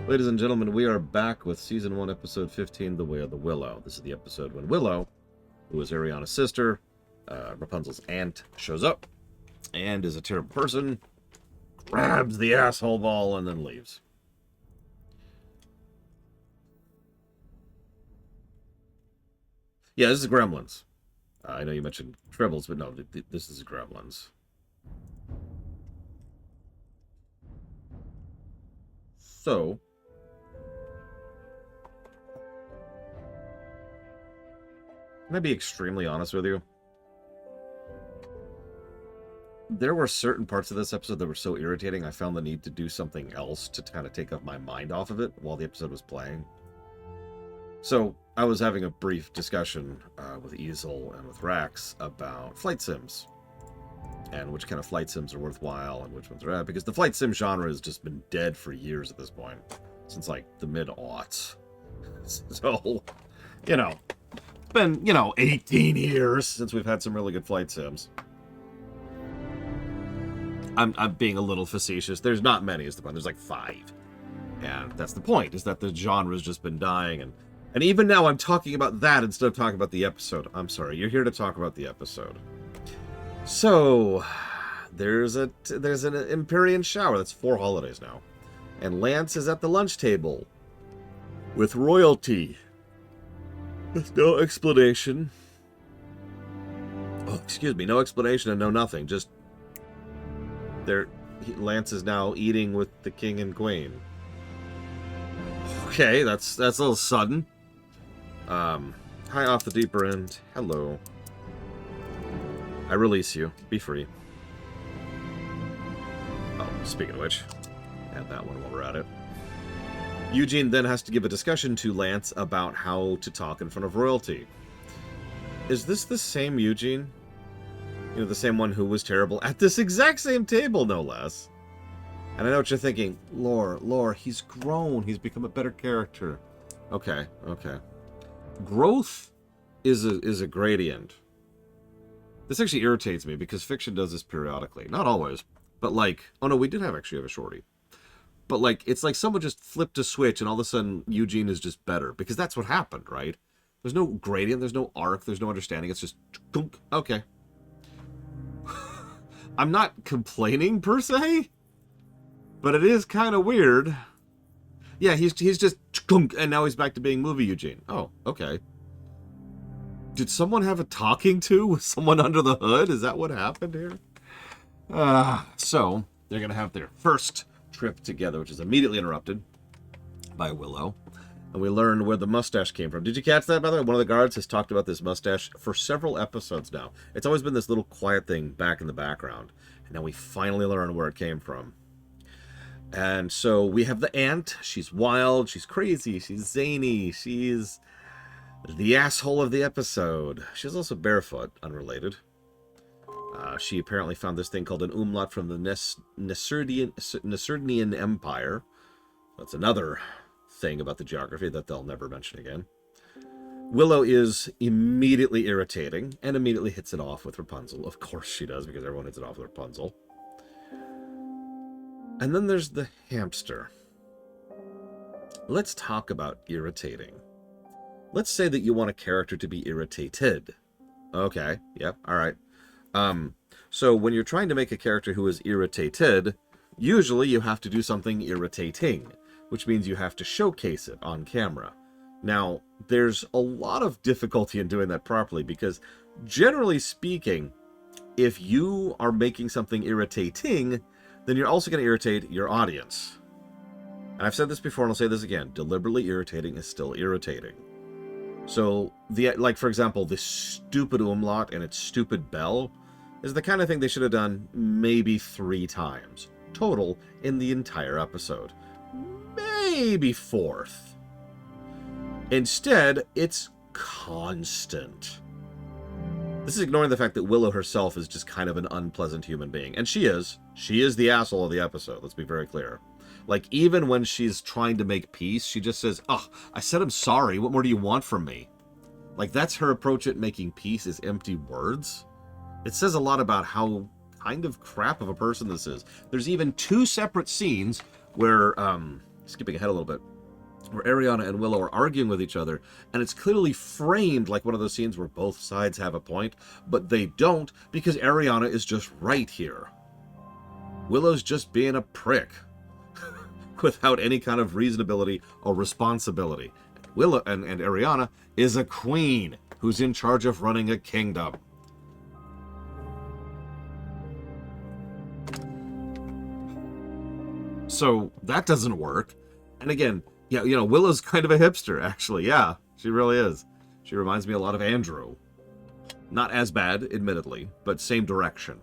Ladies and gentlemen, we are back with Season 1, Episode 15, The Way of the Willow. This is the episode when Willow, who is Ariana's sister, Rapunzel's aunt, shows up and is a terrible person, grabs the asshole ball, and then leaves. Yeah, this is Gremlins. I know you mentioned Tribbles, but no, this is Gremlins. So, can I be extremely honest with you? There were certain parts of this episode that were so irritating, I found the need to do something else to kind of take up my mind off of it while the episode was playing. So, I was having a brief discussion with Easel and with Rax about flight sims. And which kind of flight sims are worthwhile and which ones are at. Because the flight sim genre has just been dead for years at this point. Since, like, the mid-aughts. So, you know, it's been, 18 years since we've had some really good flight sims. I'm being a little facetious. There's not many, is the point. There's like 5. And that's the point, is that the genre's just been dying. And even now I'm talking about that instead of talking about the episode. I'm sorry, you're here to talk about the episode. So, there's an Empyrean shower. That's 4 holidays now. And Lance is at the lunch table with royalty. With no explanation. Oh, excuse me, no explanation and no nothing. Just Lance is now eating with the king and queen. Okay, that's a little sudden. Hi off the deeper end. Hello. I release you. Be free. Oh, speaking of which, add that one while we're at it. Eugene then has to give a discussion to Lance about how to talk in front of royalty. Is this the same Eugene? You know, the same one who was terrible at this exact same table, no less. And I know what you're thinking. Lore, he's grown. He's become a better character. Okay. Growth is a gradient. This actually irritates me because fiction does this periodically. Not always, but like... Oh no, we did actually have a shorty. But like, it's like someone just flipped a switch and all of a sudden Eugene is just better. Because that's what happened, right? There's no gradient, there's no arc, there's no understanding. It's just... Okay. I'm not complaining, per se. But it is kind of weird. Yeah, he's just... And now he's back to being movie Eugene. Oh, okay. Did someone have a talking to with someone under the hood? Is that what happened here? So, they're going to have their first trip together, which is immediately interrupted by Willow. And we learn where the mustache came from. Did you catch that, by the way? One of the guards has talked about this mustache for several episodes now. It's always been this little quiet thing back in the background. And now we finally learn where it came from. And so we have the aunt. She's wild. She's crazy. She's zany. She's the asshole of the episode. She's also barefoot, unrelated. She apparently found this thing called an umlaut from the Nasrudnian Empire. That's another thing about the geography that they'll never mention again. Willow is immediately irritating and immediately hits it off with Rapunzel. Of course she does, because everyone hits it off with Rapunzel. And then there's the hamster. Let's talk about irritating. Let's say that you want a character to be irritated. Okay, yep, alright. So when you're trying to make a character who is irritated, usually you have to do something irritating, which means you have to showcase it on camera. Now, there's a lot of difficulty in doing that properly, because generally speaking, if you are making something irritating, then you're also going to irritate your audience. And I've said this before and I'll say this again, deliberately irritating is still irritating. So, like for example, this stupid umlaut and its stupid bell is the kind of thing they should have done maybe 3 times total in the entire episode. Maybe 4th. Instead, it's constant. This is ignoring the fact that Willow herself is just kind of an unpleasant human being. And she is. She is the asshole of the episode, let's be very clear. Like, even when she's trying to make peace, she just says, "Oh, I said I'm sorry. What more do you want from me?" Like, that's her approach at making peace, is empty words. It says a lot about how kind of crap of a person this is. There's even 2 separate scenes where skipping ahead a little bit, where Ariana and Willow are arguing with each other, and it's clearly framed like one of those scenes where both sides have a point, but they don't, because Ariana is just right here. Willow's just being a prick without any kind of reasonability or responsibility. Willow and Ariana is a queen who's in charge of running a kingdom. So that doesn't work. And again, yeah, you know, Willow's kind of a hipster, actually. Yeah, she really is. She reminds me a lot of Andrew. Not as bad, admittedly, but same direction.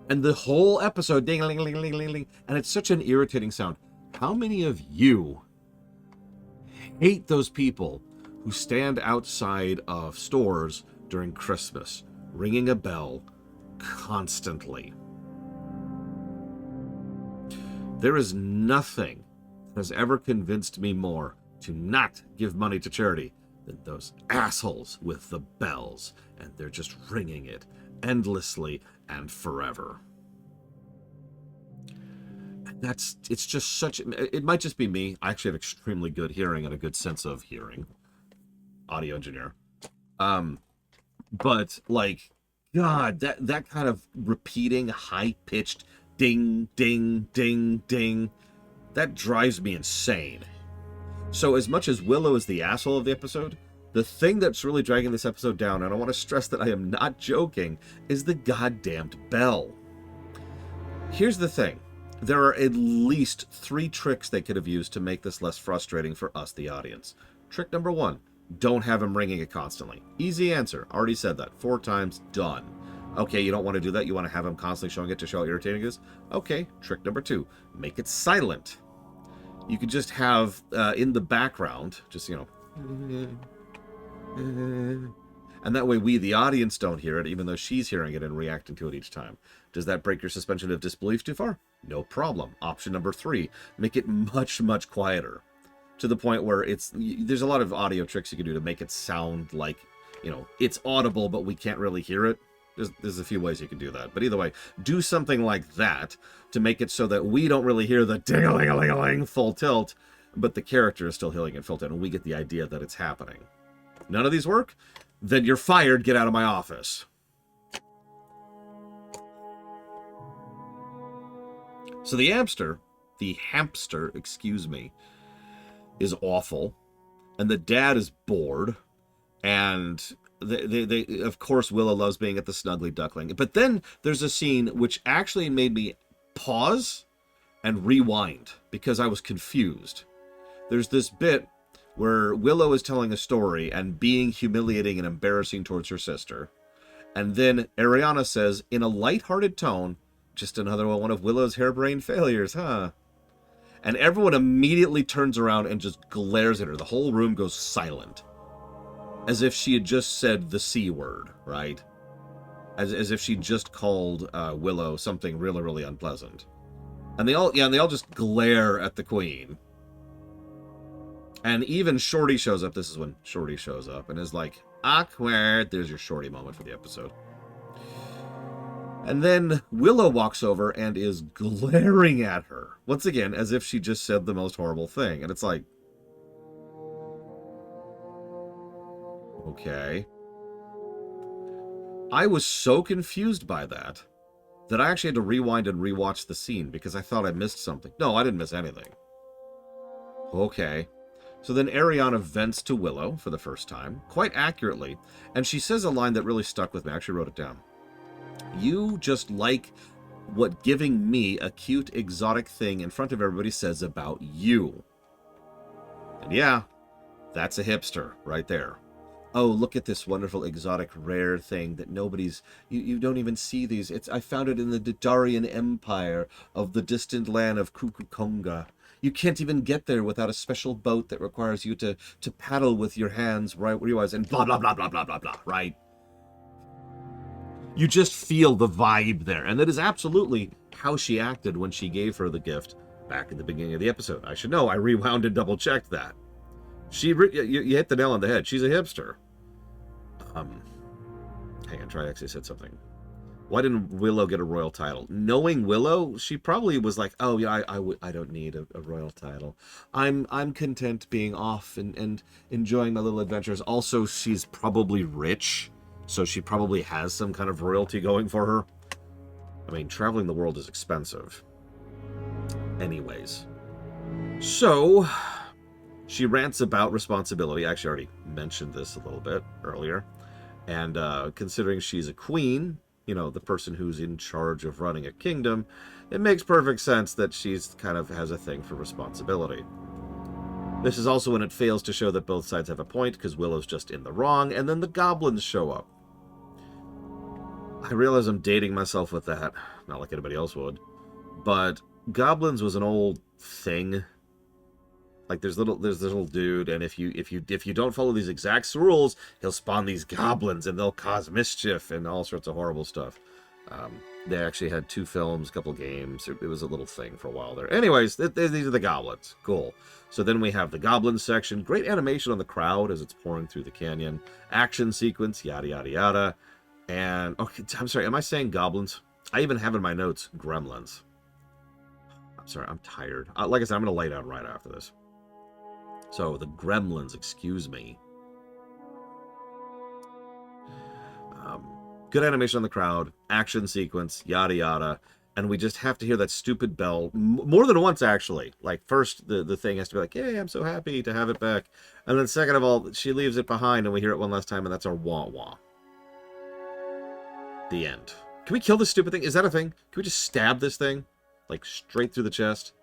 And the whole episode, ding-a-ling-a-ling-a-ling-a-ling, and it's such an irritating sound. How many of you hate those people who stand outside of stores during Christmas, ringing a bell constantly? There is nothing that has ever convinced me more to not give money to charity than those assholes with the bells, and they're just ringing it endlessly and forever. And it's just such, it might just be me. I actually have extremely good hearing and a good sense of hearing. Audio engineer. But like, God, that kind of repeating, high-pitched ding, ding, ding, ding, that drives me insane. So as much as Willow is the asshole of the episode, the thing that's really dragging this episode down, and I want to stress that I am not joking, is the goddamned bell. Here's the thing. There are at least 3 tricks they could have used to make this less frustrating for us, the audience. Trick number 1, don't have him ringing it constantly. Easy answer. Already said that. 4 times, done. Okay, you don't want to do that. You want to have him constantly showing it to show how irritating it is. Okay, trick number 2, make it silent. You could just have in the background, just, you know, and that way we, the audience, don't hear it, even though she's hearing it and reacting to it each time. Does that break your suspension of disbelief too far? No problem. Option number 3, make it much, much quieter, to the point where there's a lot of audio tricks you can do to make it sound like, you know, it's audible, but we can't really hear it. There's a few ways you can do that. But either way, do something like that to make it so that we don't really hear the ding-a-ling-a-ling-a-ling full tilt, but the character is still hearing it full tilt, and we get the idea that it's happening. None of these work? Then you're fired. Get out of my office. So the hamster, excuse me, is awful, and the dad is bored, and they of course, Willow loves being at the Snuggly Duckling. But then there's a scene which actually made me pause and rewind because I was confused. There's this bit where Willow is telling a story and being humiliating and embarrassing towards her sister. And then Ariana says, in a lighthearted tone, just another one of Willow's harebrained failures, huh? And everyone immediately turns around and just glares at her. The whole room goes silent. As if she had just said the C word, right? As if she just called Willow something really, really unpleasant. And they all just glare at the queen. And even Shorty shows up. This is when Shorty shows up and is like, awkward. There's your Shorty moment for the episode. And then Willow walks over and is glaring at her. Once again, as if she just said the most horrible thing. And it's like, okay. I was so confused by that I actually had to rewind and rewatch the scene because I thought I missed something. No, I didn't miss anything. Okay. So then Ariana vents to Willow for the first time, quite accurately, and she says a line that really stuck with me. I actually wrote it down. You just like what giving me a cute, exotic thing in front of everybody says about you. And yeah, that's a hipster right there. Oh, look at this wonderful, exotic, rare thing that nobody's... You don't even see these. I found it in the Didarian Empire of the distant land of Kukukonga. You can't even get there without a special boat that requires you to paddle with your hands right where you are, and blah, blah, blah, blah, blah, blah, blah, right? You just feel the vibe there. And that is absolutely how she acted when she gave her the gift back at the beginning of the episode. I should know. I rewound and double-checked that. You hit the nail on the head. She's a hipster. Hang on, Triaxia said something. Why didn't Willow get a royal title? Knowing Willow, she probably was like, "Oh yeah, I don't need a royal title. I'm content being off and enjoying my little adventures." Also, she's probably rich, so she probably has some kind of royalty going for her. I mean, traveling the world is expensive. Anyways, so she rants about responsibility. I actually already mentioned this a little bit earlier. And considering she's a queen, you know, the person who's in charge of running a kingdom, it makes perfect sense that she's kind of has a thing for responsibility. This is also when it fails to show that both sides have a point, because Willow's just in the wrong, and then the goblins show up. I realize I'm dating myself with that, not like anybody else would, but goblins was an old thing. Like there's this little dude, and if you don't follow these exact rules, he'll spawn these goblins, and they'll cause mischief and all sorts of horrible stuff. They actually had 2 films, a couple games. It was a little thing for a while there. Anyways, these are the goblins. Cool. So then we have the goblin section. Great animation on the crowd as it's pouring through the canyon. Action sequence, yada yada yada. And okay, I'm sorry. Am I saying goblins? I even have in my notes gremlins. I'm sorry. I'm tired. Like I said, I'm gonna lay down right after this. So, the gremlins, excuse me. Good animation on the crowd, action sequence, yada yada, and we just have to hear that stupid bell more than once, actually. Like, first, the thing has to be like, "Yay, I'm so happy to have it back." And then second of all, she leaves it behind, and we hear it one last time, and that's our wah-wah. The end. Can we kill this stupid thing? Is that a thing? Can we just stab this thing? Like, straight through the chest?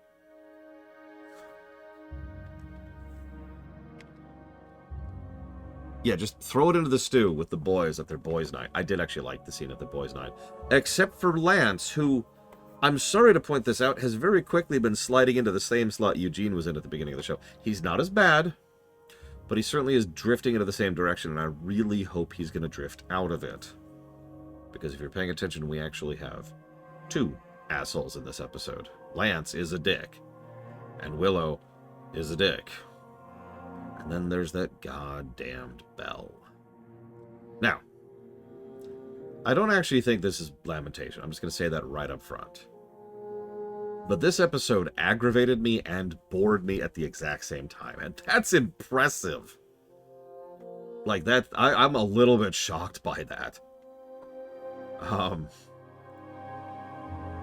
Yeah, just throw it into the stew with the boys at their boys' night. I did actually like the scene at the boys' night. Except for Lance, who, I'm sorry to point this out, has very quickly been sliding into the same slot Eugene was in at the beginning of the show. He's not as bad, but he certainly is drifting into the same direction, and I really hope he's going to drift out of it. Because if you're paying attention, we actually have 2 assholes in this episode. Lance is a dick, and Willow is a dick. And then there's that goddamned bell. Now, I don't actually think this is lamentation. I'm just going to say that right up front. But this episode aggravated me and bored me at the exact same time. And that's impressive. Like, that, I'm a little bit shocked by that.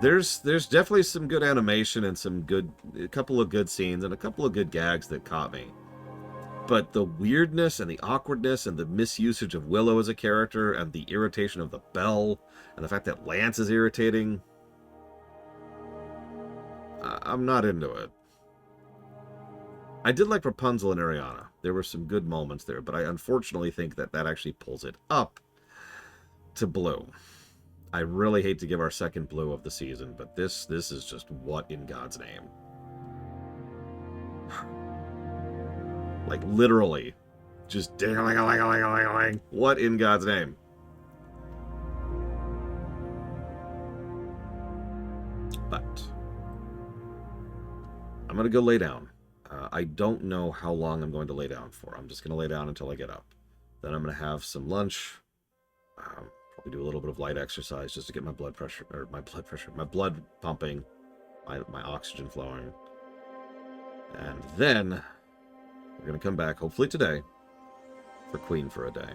There's definitely some good animation and a couple of good scenes and a couple of good gags that caught me. But the weirdness and the awkwardness and the misusage of Willow as a character and the irritation of the bell and the fact that Lance is irritating, I'm not into it. I did like Rapunzel and Ariana. There were some good moments there, but I unfortunately think that actually pulls it up to blue. I really hate to give our second blue of the season, but this is just what in God's name. Like, literally. Just ding-a-ling-a-ling-a-ling-a-ling. What in God's name? But I'm going to go lay down. I don't know how long I'm going to lay down for. I'm just going to lay down until I get up. Then I'm going to have some lunch. Probably do a little bit of light exercise just to get my blood pumping, my oxygen flowing. And then we're going to come back, hopefully today, for Queen for a day.